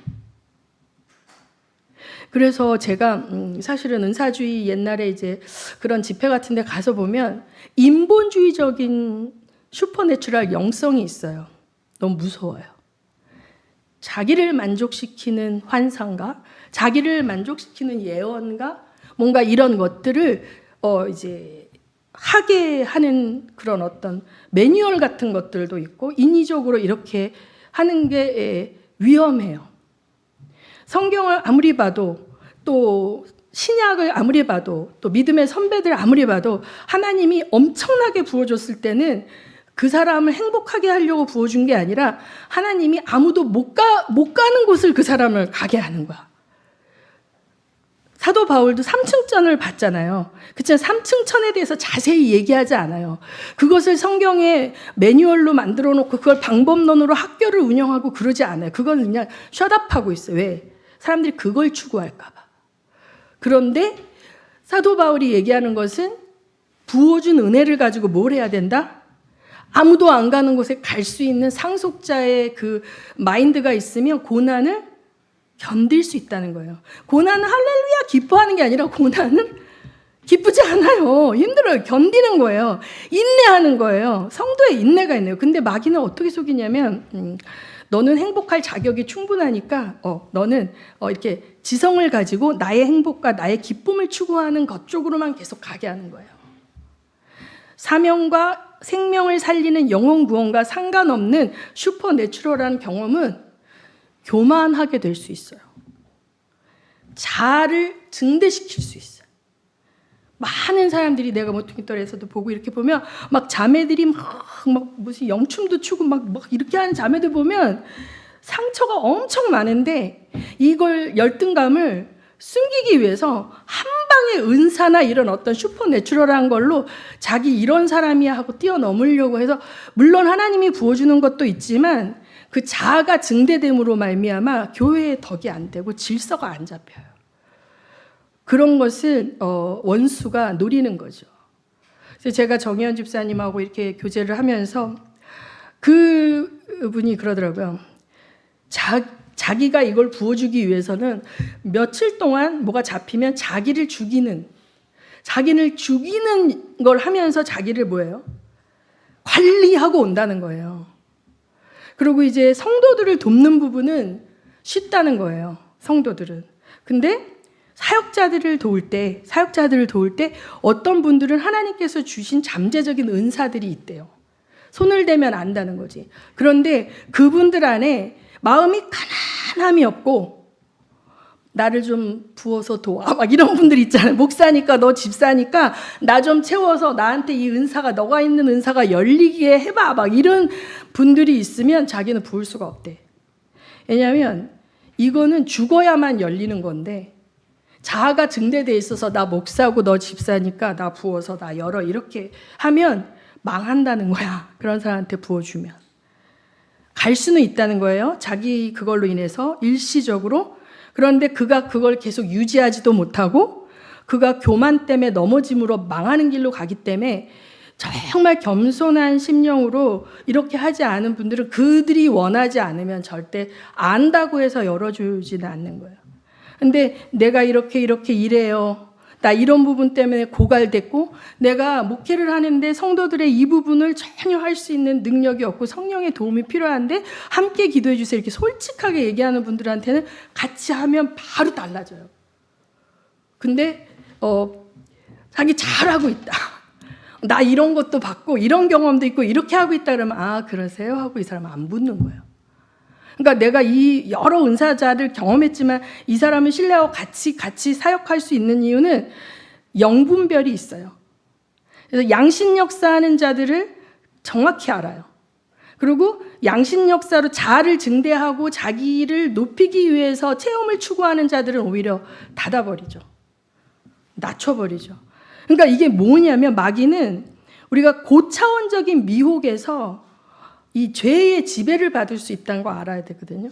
그래서 제가 사실은 은사주의 옛날에 이제 그런 집회 같은 데 가서 보면 인본주의적인 슈퍼내추럴 영성이 있어요. 너무 무서워요. 자기를 만족시키는 환상과 자기를 만족시키는 예언과 뭔가 이런 것들을 이제 하게 하는 그런 어떤 매뉴얼 같은 것들도 있고 인위적으로 이렇게 하는 게 위험해요. 성경을 아무리 봐도 또 신약을 아무리 봐도 또 믿음의 선배들 아무리 봐도 하나님이 엄청나게 부어줬을 때는 그 사람을 행복하게 하려고 부어준 게 아니라 하나님이 아무도 못 가는 곳을 그 사람을 가게 하는 거야. 사도 바울도 삼층천을 봤잖아요. 그치만 삼층천에 대해서 자세히 얘기하지 않아요. 그것을 성경에 매뉴얼로 만들어 놓고 그걸 방법론으로 학교를 운영하고 그러지 않아요. 그건 그냥 셧업하고 있어요. 왜? 사람들이 그걸 추구할까 봐. 그런데 사도 바울이 얘기하는 것은 부어준 은혜를 가지고 뭘 해야 된다? 아무도 안 가는 곳에 갈 수 있는 상속자의 그 마인드가 있으면 고난을 견딜 수 있다는 거예요. 고난은 할렐루야 기뻐하는 게 아니라 고난은 기쁘지 않아요. 힘들어요. 견디는 거예요. 인내하는 거예요. 성도의 인내가 있네요. 근데 마귀는 어떻게 속이냐면 너는 행복할 자격이 충분하니까 너는 이렇게 지성을 가지고 나의 행복과 나의 기쁨을 추구하는 것 쪽으로만 계속 가게 하는 거예요. 사명과 생명을 살리는 영혼 구원과 상관없는 슈퍼내추럴한 경험은 교만하게 될 수 있어요. 자아를 증대시킬 수 있어요. 많은 사람들이 내가 모퉁이떨에서도 보고 이렇게 보면 막 자매들이 막 무슨 영춤도 추고 막 이렇게 하는 자매들 보면 상처가 엄청 많은데 이걸 열등감을 숨기기 위해서 한 방의 은사나 이런 어떤 슈퍼내추럴한 걸로 자기 이런 사람이야 하고 뛰어넘으려고 해서 물론 하나님이 부어주는 것도 있지만 그 자아가 증대됨으로 말미암아 교회의 덕이 안 되고 질서가 안 잡혀요. 그런 것을 원수가 노리는 거죠. 그래서 제가 정혜연 집사님하고 이렇게 교제를 하면서 그분이 그러더라고요. 자기가 이걸 부어주기 위해서는 며칠 동안 뭐가 잡히면 자기를 죽이는 걸 하면서 자기를 뭐예요? 관리하고 온다는 거예요. 그리고 이제 성도들을 돕는 부분은 쉽다는 거예요. 성도들은. 근데 사역자들을 도울 때 어떤 분들은 하나님께서 주신 잠재적인 은사들이 있대요. 손을 대면 안다는 거지. 그런데 그분들 안에 마음이 가난함이 없고 나를 좀 부어서 도와 막 이런 분들 있잖아요. 목사니까 너 집사니까 나 좀 채워서 나한테 이 은사가 너가 있는 은사가 열리게 해봐 막 이런 분들이 있으면 자기는 부을 수가 없대. 왜냐하면 이거는 죽어야만 열리는 건데 자아가 증대되어 있어서 나 목사고 너 집사니까 나 부어서 나 열어 이렇게 하면 망한다는 거야. 그런 사람한테 부어주면. 갈 수는 있다는 거예요. 자기 그걸로 인해서 일시적으로. 그런데 그가 그걸 계속 유지하지도 못하고 그가 교만 때문에 넘어짐으로 망하는 길로 가기 때문에 정말 겸손한 심령으로 이렇게 하지 않은 분들은 그들이 원하지 않으면 절대 안다고 해서 열어주지는 않는 거예요. 근데 내가 이렇게 이래요. 나 이런 부분 때문에 고갈됐고 내가 목회를 하는데 성도들의 이 부분을 전혀 할 수 있는 능력이 없고 성령의 도움이 필요한데 함께 기도해 주세요. 이렇게 솔직하게 얘기하는 분들한테는 같이 하면 바로 달라져요. 근데 자기 잘하고 있다. 나 이런 것도 받고 이런 경험도 있고 이렇게 하고 있다 그러면 아 그러세요? 하고 이 사람은 안 붙는 거예요. 그러니까 내가 이 여러 은사자를 경험했지만 이 사람을 신뢰하고 같이 사역할 수 있는 이유는 영분별이 있어요. 그래서 양신 역사하는 자들을 정확히 알아요. 그리고 양신 역사로 자아를 증대하고 자기를 높이기 위해서 체험을 추구하는 자들은 오히려 닫아버리죠. 낮춰버리죠. 그러니까 이게 뭐냐면 마귀는 우리가 고차원적인 미혹에서 이 죄의 지배를 받을 수 있다는 거 알아야 되거든요.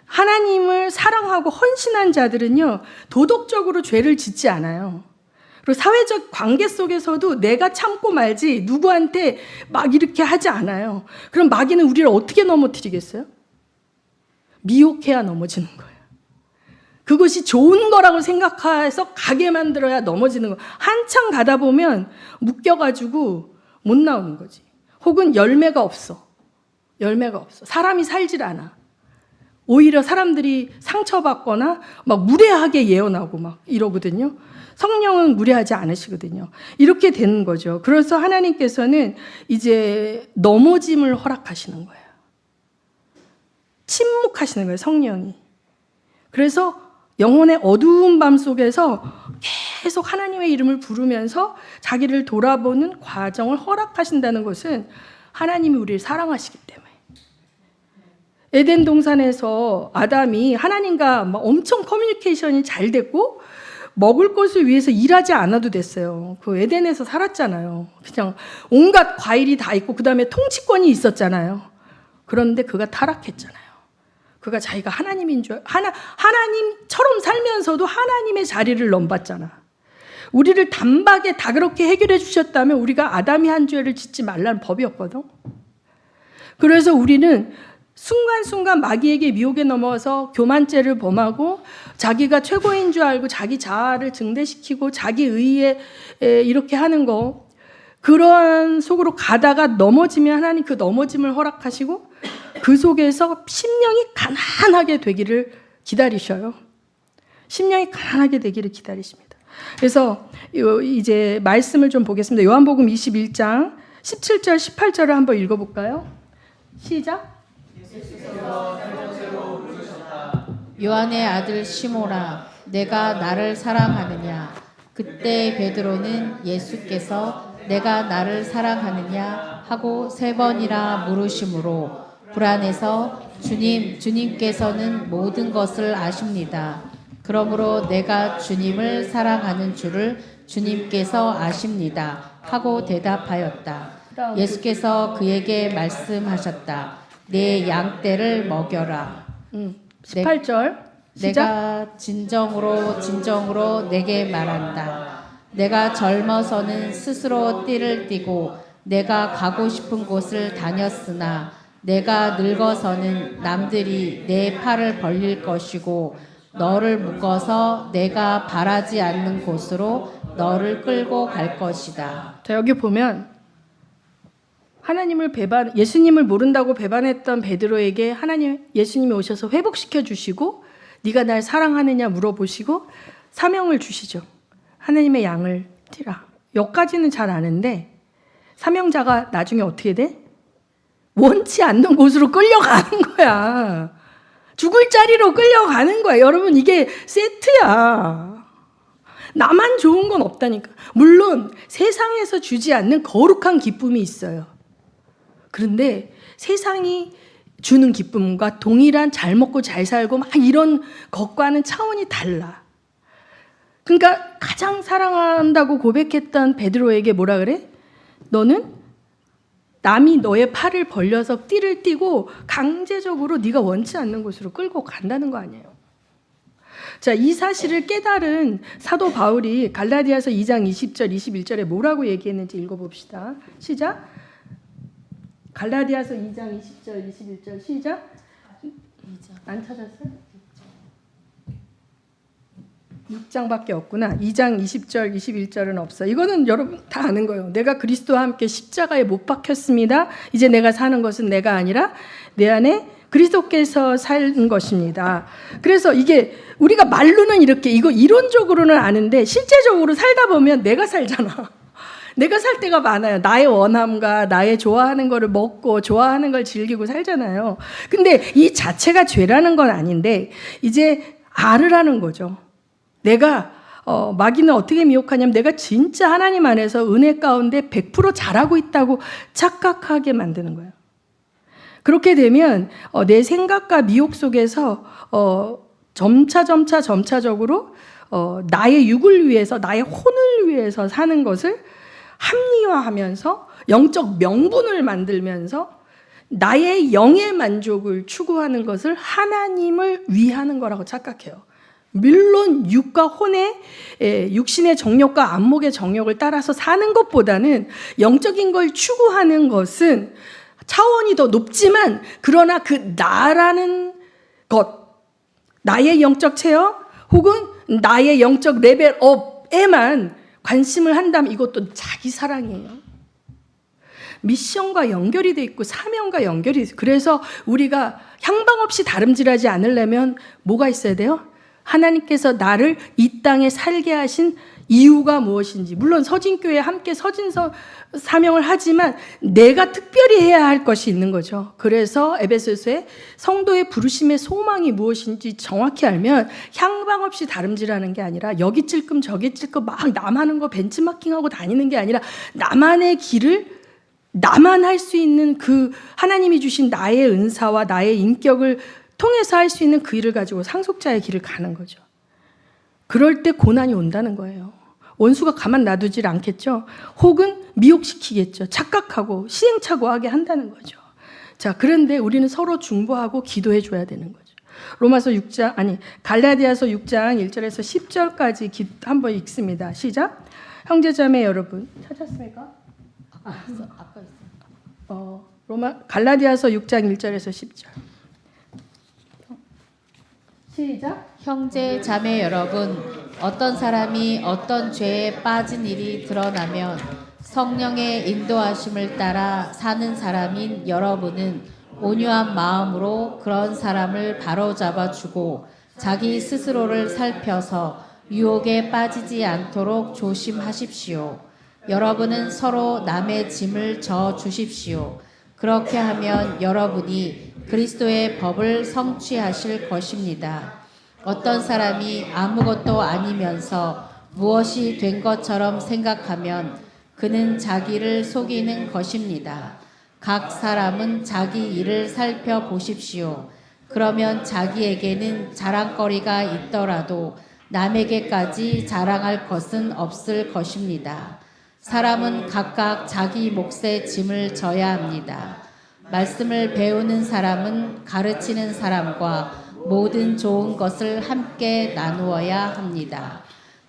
하나님을 사랑하고 헌신한 자들은요, 도덕적으로 죄를 짓지 않아요. 그리고 사회적 관계 속에서도 내가 참고 말지 누구한테 막 이렇게 하지 않아요. 그럼 마귀는 우리를 어떻게 넘어뜨리겠어요? 미혹해야 넘어지는 거예요. 그것이 좋은 거라고 생각해서 가게 만들어야 넘어지는 거. 한참 가다 보면 묶여가지고 못 나오는 거지. 혹은 열매가 없어. 사람이 살질 않아. 오히려 사람들이 상처받거나 막 무례하게 예언하고 막 이러거든요. 성령은 무례하지 않으시거든요. 이렇게 되는 거죠. 그래서 하나님께서는 이제 넘어짐을 허락하시는 거예요. 침묵하시는 거예요, 성령이. 그래서 영혼의 어두운 밤 속에서 계속 하나님의 이름을 부르면서 자기를 돌아보는 과정을 허락하신다는 것은 하나님이 우리를 사랑하시기 때문에. 에덴 동산에서 아담이 하나님과 막 엄청 커뮤니케이션이 잘 됐고 먹을 것을 위해서 일하지 않아도 됐어요. 그 에덴에서 살았잖아요. 그냥 온갖 과일이 다 있고 그 다음에 통치권이 있었잖아요. 그런데 그가 타락했잖아요. 그가 자기가 하나님인 줄 하나님처럼 살면서도 하나님의 자리를 넘봤잖아. 우리를 단박에 다 그렇게 해결해 주셨다면 우리가 아담이 한 죄를 짓지 말라는 법이었거든. 그래서 우리는 순간순간 마귀에게 미혹에 넘어서 교만죄를 범하고 자기가 최고인 줄 알고 자기 자아를 증대시키고 자기 의에 이렇게 하는 거, 그러한 속으로 가다가 넘어지면 하나님 그 넘어짐을 허락하시고 그 속에서 심령이 가난하게 되기를 기다리셔요. 심령이 가난하게 되기를 기다리십니다. 그래서 이제 말씀을 좀 보겠습니다. 요한복음 21장 17절 18절을 한번 읽어볼까요? 시작. 요한의 아들 시모나, 내가 나를 사랑하느냐? 그때 베드로는 예수께서 내가 나를 사랑하느냐 하고 3번이나 물으심으로 불안해서 주님께서는 모든 것을 아십니다. 그러므로 내가 주님을 사랑하는 줄을 주님께서 아십니다 하고 대답하였다. 예수께서 그에게 말씀하셨다. 내 양떼를 먹여라. 18절 시작. 내가 진정으로 내게 말한다. 내가 젊어서는 스스로 띠를 띠고 내가 가고 싶은 곳을 다녔으나 내가 늙어서는 남들이 내 팔을 벌릴 것이고 너를 묶어서 내가 바라지 않는 곳으로 너를 끌고 갈 것이다. 자, 여기 보면 예수님을 모른다고 배반했던 베드로에게 예수님이 오셔서 회복시켜 주시고 네가 날 사랑하느냐 물어보시고 사명을 주시죠. 하나님의 양을 띠라. 여기까지는 잘 아는데 사명자가 나중에 어떻게 돼? 원치 않는 곳으로 끌려가는 거야. 죽을 자리로 끌려가는 거야. 여러분, 이게 세트야. 나만 좋은 건 없다니까. 물론 세상에서 주지 않는 거룩한 기쁨이 있어요. 그런데 세상이 주는 기쁨과 동일한 잘 먹고 잘 살고 막 이런 것과는 차원이 달라. 그러니까 가장 사랑한다고 고백했던 베드로에게 뭐라 그래? 너는 남이 너의 팔을 벌려서 띠를 띠고 강제적으로 네가 원치 않는 곳으로 끌고 간다는 거 아니에요. 자, 이 사실을 깨달은 사도 바울이 갈라디아서 2장 20절 21절에 뭐라고 얘기했는지 읽어봅시다. 시작. 갈라디아서 2장 20절 21절 시작. 안 찾았어요? 6장밖에 없구나. 2장 20절 21절은 없어. 이거는 여러분 다 아는 거예요. 내가 그리스도와 함께 십자가에 못 박혔습니다. 이제 내가 사는 것은 내가 아니라 내 안에 그리스도께서 사는 것입니다. 그래서 이게 우리가 말로는 이렇게 이거 이론적으로는 아는데 실제적으로 살다 보면 내가 살잖아. 내가 살 때가 많아요. 나의 원함과 나의 좋아하는 거를 먹고 좋아하는 걸 즐기고 살잖아요. 근데 이 자체가 죄라는 건 아닌데 이제 알으라는 거죠. 내가 마귀는 어떻게 미혹하냐면 내가 진짜 하나님 안에서 은혜 가운데 100% 잘하고 있다고 착각하게 만드는 거예요. 그렇게 되면 내 생각과 미혹 속에서 점차적으로 나의 육을 위해서 나의 혼을 위해서 사는 것을 합리화하면서 영적 명분을 만들면서 나의 영의 만족을 추구하는 것을 하나님을 위하는 거라고 착각해요. 물론 육과 혼의 육신의 정욕과 안목의 정욕을 따라서 사는 것보다는 영적인 걸 추구하는 것은 차원이 더 높지만 그러나 그 나라는 것, 나의 영적 체험 혹은 나의 영적 레벨업에만 관심을 한다면 이것도 자기 사랑이에요. 미션과 연결이 돼 있고 사명과 연결이 돼 있어요. 그래서 우리가 향방 없이 다름질하지 않으려면 뭐가 있어야 돼요? 하나님께서 나를 이 땅에 살게 하신 이유가 무엇인지. 물론 서진교회에 함께 서진서 사명을 하지만 내가 특별히 해야 할 것이 있는 거죠. 그래서 에베소서에 성도의 부르심의 소망이 무엇인지 정확히 알면 향방 없이 다름질하는 게 아니라 여기 찔끔 저기 찔끔 막 남하는 거 벤치마킹하고 다니는 게 아니라 나만의 길을 나만 할 수 있는 그 하나님이 주신 나의 은사와 나의 인격을 통해서 할 수 있는 그 일을 가지고 상속자의 길을 가는 거죠. 그럴 때 고난이 온다는 거예요. 원수가 가만 놔두질 않겠죠. 혹은 미혹시키겠죠. 착각하고 시행착오하게 한다는 거죠. 자, 그런데 우리는 서로 중보하고 기도해 줘야 되는 거죠. 갈라디아서 6장 1절에서 10절까지 한번 읽습니다. 시작. 형제자매 여러분, 찾았습니까? 아까 있어. 갈라디아서 6장 1절에서 10절. 시작. 형제 자매 여러분, 어떤 사람이 어떤 죄에 빠진 일이 드러나면 성령의 인도하심을 따라 사는 사람인 여러분은 온유한 마음으로 그런 사람을 바로잡아 주고 자기 스스로를 살펴서 유혹에 빠지지 않도록 조심하십시오. 여러분은 서로 남의 짐을 져 주십시오. 그렇게 하면 여러분이 그리스도의 법을 성취하실 것입니다. 어떤 사람이 아무것도 아니면서 무엇이 된 것처럼 생각하면 그는 자기를 속이는 것입니다. 각 사람은 자기 일을 살펴보십시오. 그러면 자기에게는 자랑거리가 있더라도 남에게까지 자랑할 것은 없을 것입니다. 사람은 각각 자기 몫의 짐을 져야 합니다. 말씀을 배우는 사람은 가르치는 사람과 모든 좋은 것을 함께 나누어야 합니다.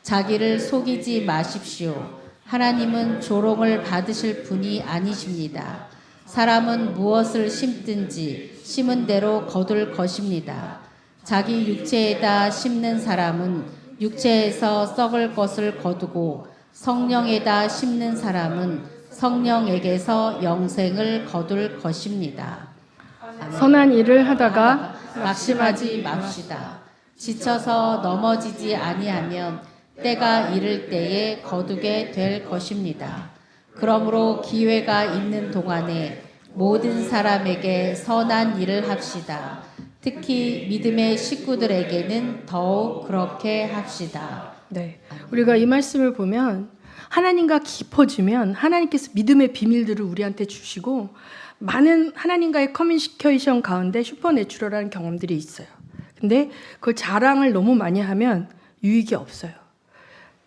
자기를 속이지 마십시오. 하나님은 조롱을 받으실 분이 아니십니다. 사람은 무엇을 심든지 심은 대로 거둘 것입니다. 자기 육체에다 심는 사람은 육체에서 썩을 것을 거두고 성령에다 심는 사람은 성령에게서 영생을 거둘 것입니다. 선한 일을 하다가 낙심하지 맙시다. 지쳐서 넘어지지 아니하면 때가 이를 때에 거두게 될 것입니다. 그러므로 기회가 있는 동안에 모든 사람에게 선한 일을 합시다. 특히 믿음의 식구들에게는 더욱 그렇게 합시다. 네, 우리가 이 말씀을 보면 하나님과 깊어지면 하나님께서 믿음의 비밀들을 우리한테 주시고 많은 하나님과의 커뮤니케이션 가운데 슈퍼내추럴한 경험들이 있어요. 근데 그 자랑을 너무 많이 하면 유익이 없어요.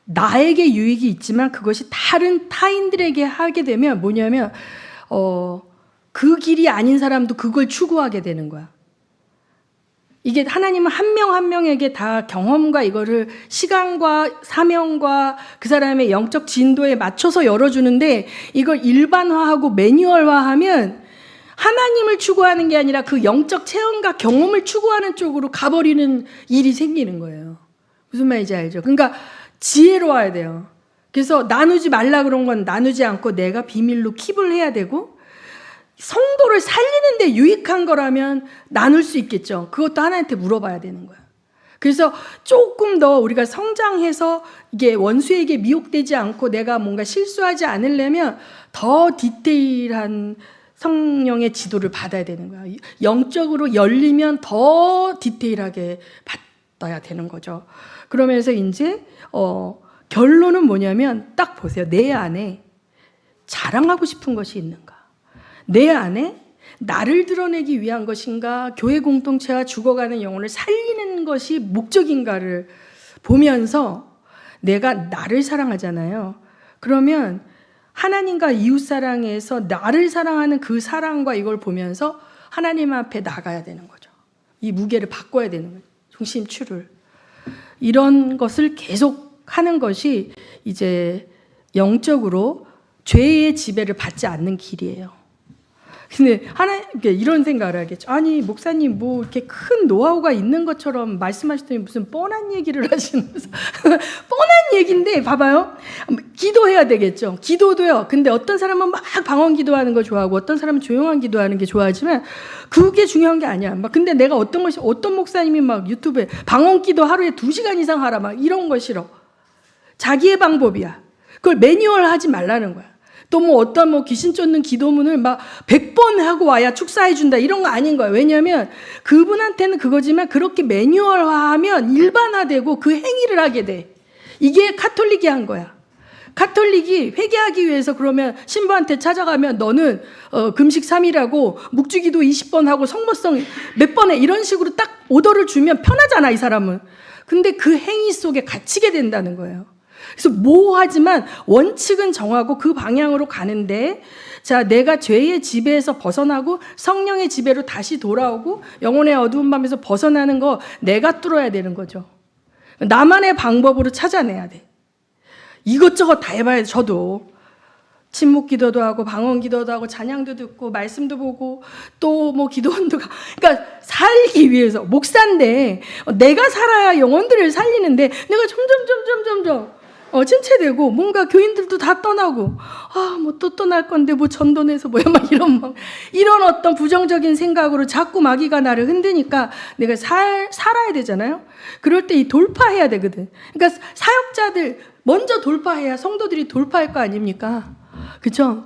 나에게 유익이 있지만 그것이 다른 타인들에게 하게 되면 뭐냐면 그 길이 아닌 사람도 그걸 추구하게 되는 거야. 이게 하나님은 한 명 한 명에게 다 경험과 이거를 시간과 사명과 그 사람의 영적 진도에 맞춰서 열어주는데 이걸 일반화하고 매뉴얼화하면 하나님을 추구하는 게 아니라 그 영적 체험과 경험을 추구하는 쪽으로 가버리는 일이 생기는 거예요. 무슨 말인지 알죠? 그러니까 지혜로워야 돼요. 그래서 나누지 말라 그런 건 나누지 않고 내가 비밀로 킵을 해야 되고 성도를 살리는데 유익한 거라면 나눌 수 있겠죠. 그것도 하나님한테 물어봐야 되는 거야. 그래서 조금 더 우리가 성장해서 이게 원수에게 미혹되지 않고 내가 뭔가 실수하지 않으려면 더 디테일한 성령의 지도를 받아야 되는 거야. 영적으로 열리면 더 디테일하게 받아야 되는 거죠. 그러면서 이제 결론은 뭐냐면 딱 보세요. 내 안에 자랑하고 싶은 것이 있는가? 내 안에 나를 드러내기 위한 것인가? 교회 공동체와 죽어가는 영혼을 살리는 것이 목적인가를 보면서 내가 나를 사랑하잖아요. 그러면 하나님과 이웃사랑에서 나를 사랑하는 그 사랑과 이걸 보면서 하나님 앞에 나가야 되는 거죠. 이 무게를 바꿔야 되는 거죠. 중심추를. 이런 것을 계속 하는 것이 이제 영적으로 죄의 지배를 받지 않는 길이에요. 근데 이런 생각을 하겠죠. 아니 목사님 뭐 이렇게 큰 노하우가 있는 것처럼 말씀하시더니 무슨 뻔한 얘기를 하시면서 뻔한 얘기인데 봐봐요. 기도해야 되겠죠. 기도도요. 근데 어떤 사람은 막 방언 기도하는 거 좋아하고 어떤 사람은 조용한 기도하는 게 좋아하지만 그게 중요한 게 아니야. 막 근데 내가 어떤 목사님이 막 유튜브에 방언 기도 하루에 2시간 이상 하라 막 이런 거 싫어. 자기의 방법이야. 그걸 매뉴얼 하지 말라는 거야. 또 뭐 어떤 귀신 쫓는 기도문을 막 100번 하고 와야 축사해준다 이런 거 아닌 거야. 왜냐하면 그분한테는 그거지만 그렇게 매뉴얼화하면 일반화되고 그 행위를 하게 돼. 이게 카톨릭이 한 거야. 카톨릭이 회개하기 위해서 그러면 신부한테 찾아가면 너는 금식 3일하고 묵주기도 20번 하고 성모성 몇 번에 이런 식으로 딱 오더를 주면 편하잖아 이 사람은. 근데 그 행위 속에 갇히게 된다는 거예요. 그래서 모호하지만 원칙은 정하고 그 방향으로 가는데 자 내가 죄의 지배에서 벗어나고 성령의 지배로 다시 돌아오고 영혼의 어두운 밤에서 벗어나는 거 내가 뚫어야 되는 거죠. 나만의 방법으로 찾아내야 돼. 이것저것 다 해봐야 돼. 저도 침묵 기도도 하고 방언 기도도 하고 찬양도 듣고 말씀도 보고 또 뭐 기도원도 가. 그러니까 살기 위해서 목사인데 내가 살아야 영혼들을 살리는데 내가 점점 침체되고 뭔가 교인들도 다 떠나고 뭐 또 떠날 건데 뭐 전도내서 뭐야 막 이런 어떤 부정적인 생각으로 자꾸 마귀가 나를 흔드니까 내가 살아야 되잖아요. 그럴 때 이 돌파해야 되거든. 그러니까 사역자들 먼저 돌파해야 성도들이 돌파할 거 아닙니까? 그렇죠?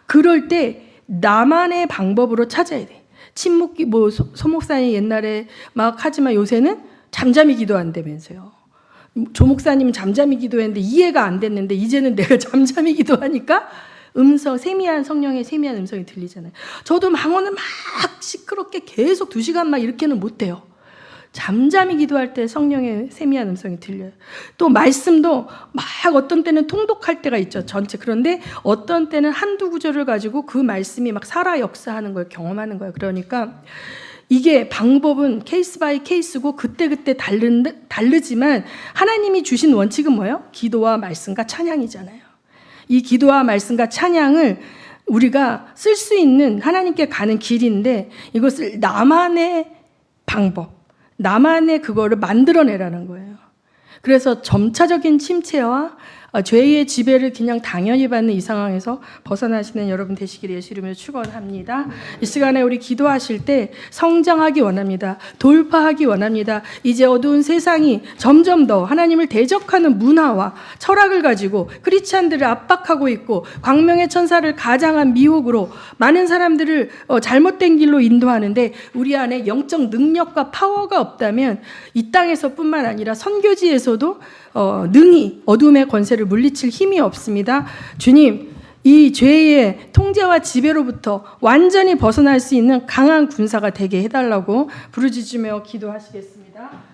그럴 때 나만의 방법으로 찾아야 돼. 침묵기 뭐 소목사님 옛날에 막 하지만 요새는 잠잠히 기도한다면서요. 조 목사님은 잠잠히 기도했는데 이해가 안 됐는데 이제는 내가 잠잠히 기도하니까 세미한 성령의 세미한 음성이 들리잖아요. 저도 망언을 막 시끄럽게 계속 2시간 막 이렇게는 못해요. 잠잠히 기도할 때 성령의 세미한 음성이 들려요. 또 말씀도 막 어떤 때는 통독할 때가 있죠. 전체. 그런데 어떤 때는 한두 구절을 가지고 그 말씀이 막 살아 역사하는 걸 경험하는 거예요. 그러니까 이게 방법은 케이스 바이 케이스고 그때그때 다르지만 하나님이 주신 원칙은 뭐예요? 기도와 말씀과 찬양이잖아요. 이 기도와 말씀과 찬양을 우리가 쓸 수 있는 하나님께 가는 길인데 이것을 나만의 방법, 나만의 그거를 만들어내라는 거예요. 그래서 점차적인 침체와 죄의 지배를 그냥 당연히 받는 이 상황에서 벗어나시는 여러분 되시기를 예수 이름으로 축원합니다. 이 시간에 우리 기도하실 때 성장하기 원합니다. 돌파하기 원합니다. 이제 어두운 세상이 점점 더 하나님을 대적하는 문화와 철학을 가지고 크리스찬들을 압박하고 있고 광명의 천사를 가장한 미혹으로 많은 사람들을 잘못된 길로 인도하는데 우리 안에 영적 능력과 파워가 없다면 이 땅에서뿐만 아니라 선교지에서도 능히 어둠의 권세를 물리칠 힘이 없습니다. 주님, 이 죄의 통제와 지배로부터 완전히 벗어날 수 있는 강한 군사가 되게 해달라고 부르짖으며 기도하시겠습니다.